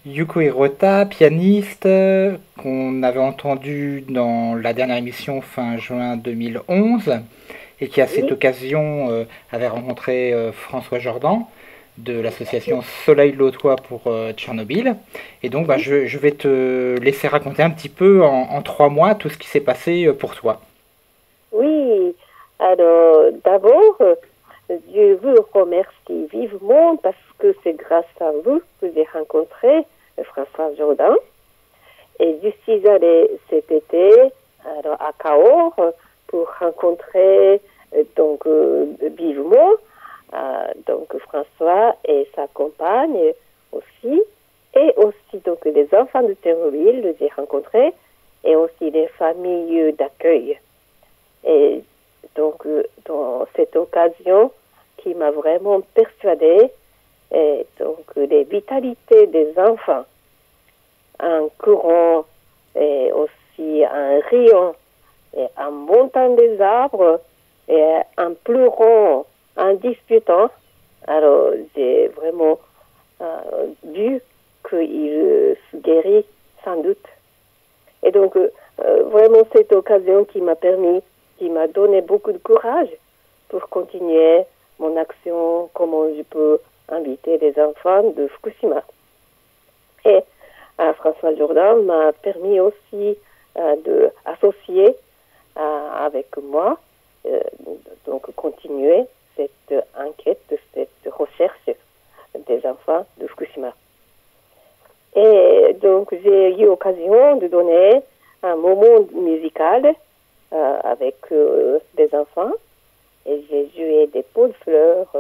Yuko Hirota, pianiste, qu'on avait entendu dans la dernière émission fin juin 2011, et qui à cette Oui, occasion avait rencontré François Jordan de l'association Soleil Lautois pour Tchernobyl. Et donc oui, je vais te laisser raconter un petit peu en 3 mois tout ce qui s'est passé pour toi. oui. Alors, d'abord, je vous remercie vivement parce que c'est grâce à vous que j'ai rencontré François Jourdain. Et je suis allée cet été alors, à Cahors pour rencontrer vivement donc François et sa compagne aussi, et aussi donc les enfants de Théroville, j'ai rencontré, et aussi les familles d'accueil. Et donc, dans cette occasion qui m'a vraiment persuadée, et donc les vitalités des enfants, en courant et aussi en riant et en montant des arbres et en pleurant, en disputant, alors j'ai vraiment vu qu'il se guérit sans doute. Et donc, vraiment cette occasion qui m'a donné beaucoup de courage pour continuer mon action, comment je peux inviter les enfants de Fukushima. Et François Jourdain m'a permis aussi d'associer avec moi, euh, donc continuer cette enquête, cette recherche des enfants de Fukushima. Et donc, j'ai eu l'occasion de donner un moment musical avec des enfants. Et j'ai joué des pots de fleurs.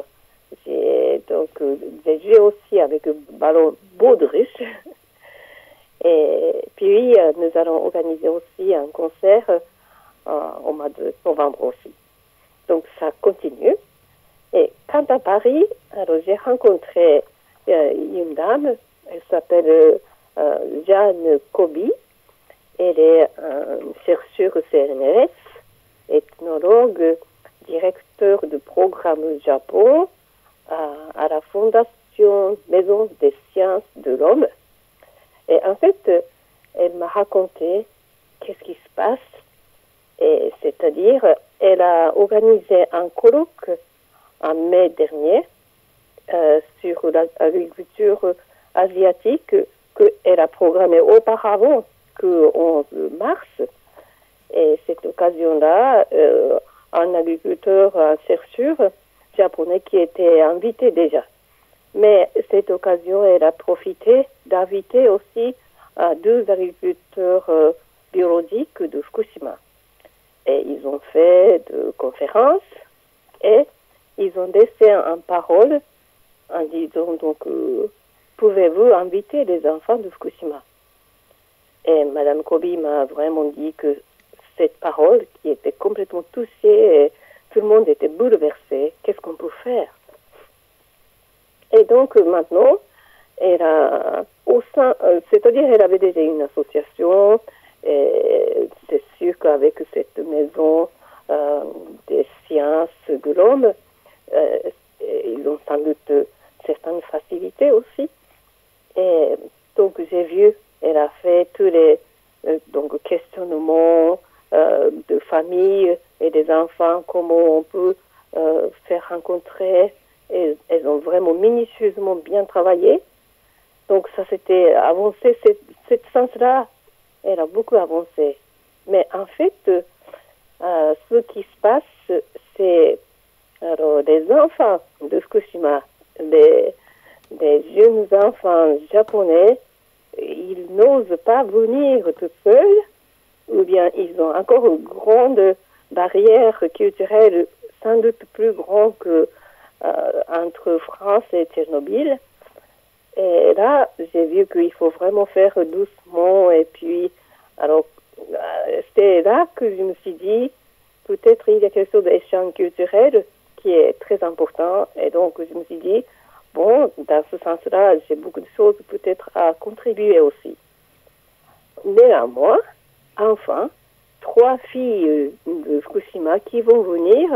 J'ai joué aussi avec un ballon baudruche. Et puis, nous allons organiser aussi un concert au mois de novembre aussi. Donc, ça continue. Et quant à Paris, alors j'ai rencontré une dame, elle s'appelle Jeanne Kobi. Elle est chercheuse CNRS, ethnologue, directeur de programme au Japon à la Fondation Maison des sciences de l'homme. Et en fait, elle m'a raconté qu'est-ce qui se passe. Et c'est-à-dire, elle a organisé un colloque en mai dernier sur l'agriculture asiatique qu'elle a programmé auparavant, que 11 mars. Et cette occasion-là, un agriculteur, un chercheur japonais qui était invité déjà. Mais cette occasion, elle a profité d'inviter aussi deux agriculteurs biologiques de Fukushima. Et ils ont fait de conférences et ils ont laissé en parole en disant donc pouvez-vous inviter les enfants de Fukushima. Et Madame Kobi m'a vraiment dit que cette parole qui était complètement touchée, et tout le monde était bouleversé. Qu'est-ce qu'on peut faire? Et donc maintenant, elle a c'est-à-dire elle avait déjà une association. Et c'est sûr qu'avec cette maison des sciences de l'homme, ils ont sans doute certaines facilités aussi. Et donc j'ai vu, elle a fait tous les questionnements de famille et des enfants, comment on peut faire rencontrer. Et elles ont vraiment minutieusement bien travaillé. Donc ça s'était avancé, cette sens-là, elle a beaucoup avancé. Mais en fait, ce qui se passe, c'est alors, les enfants de Fukushima, des jeunes enfants japonais, ils n'osent pas venir tout seuls, ou bien ils ont encore une grande barrière culturelle, sans doute plus grande que entre France et Tchernobyl. Et là, j'ai vu qu'il faut vraiment faire doucement. Et puis, alors, c'est là que je me suis dit, peut-être il y a quelque chose d'échange culturel qui est très important. Et donc, je me suis dit, bon, dans ce sens-là, j'ai beaucoup de choses peut-être à contribuer aussi. Néanmoins, enfin, trois filles de Fukushima qui vont venir,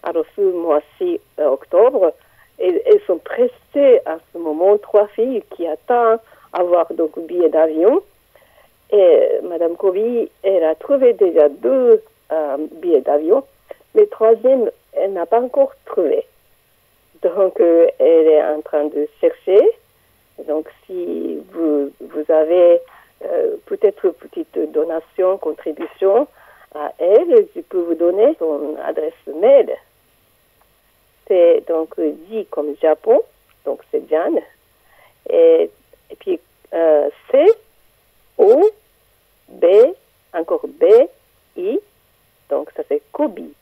alors ce mois-ci, octobre, et elles sont pressées à ce moment, trois filles qui attendent avoir donc billet d'avion. Et Madame Kobi, elle a trouvé déjà 2 billets d'avion. Le troisième, elle n'a pas encore trouvé. Donc, elle est en train de chercher. Donc, si vous avez peut-être une petite donation, contribution à elle, je peux vous donner son adresse mail. C'est donc J comme Japon, donc c'est Jan. Et puis C, O, B, encore B, I, donc ça fait Kobi.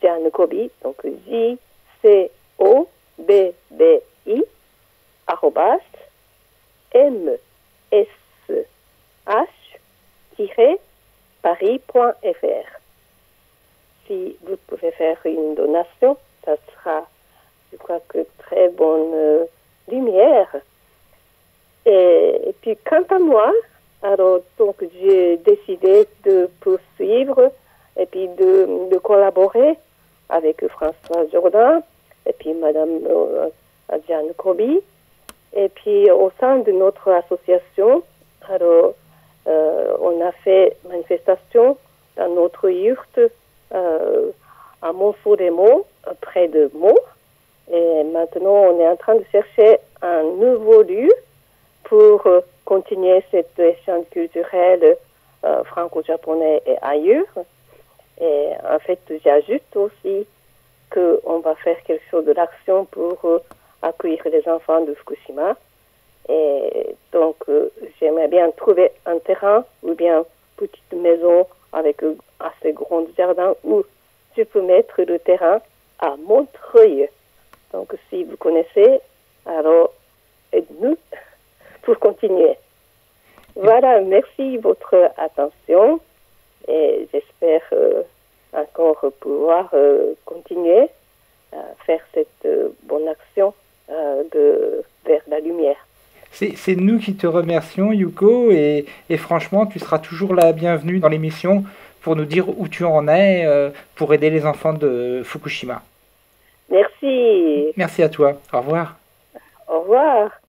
Jan Kobi, donc J, C, O, B, B, I, arrobas, M, S, H-paris.fr. Si vous pouvez faire une donation, ça sera, je crois que, très bonne lumière. Et puis, quant à moi, alors, donc, j'ai décidé de poursuivre et puis de collaborer avec François Jourdain et puis Madame Diane Kobi. Et puis, au sein de notre association, alors, on a fait manifestation dans notre yurte à Montfort-des-Monts, près de Meaux. Et maintenant, on est en train de chercher un nouveau lieu pour continuer cet échange culturel franco-japonais et ailleurs. Et en fait, j'ajoute aussi qu'on va faire quelque chose de l'action pour accueillir les enfants de Fukushima. Et donc, j'aimerais bien trouver un terrain ou bien une petite maison avec un assez grand jardin où je peux mettre le terrain à Montreuil. Donc, si vous connaissez, alors aide-nous pour continuer. Voilà, merci de votre attention et j'espère encore pouvoir continuer à faire cette bonne action vers la lumière. C'est nous qui te remercions, Yuko, et franchement, tu seras toujours la bienvenue dans l'émission pour nous dire où tu en es pour aider les enfants de Fukushima. Merci. Merci à toi. Au revoir. Au revoir.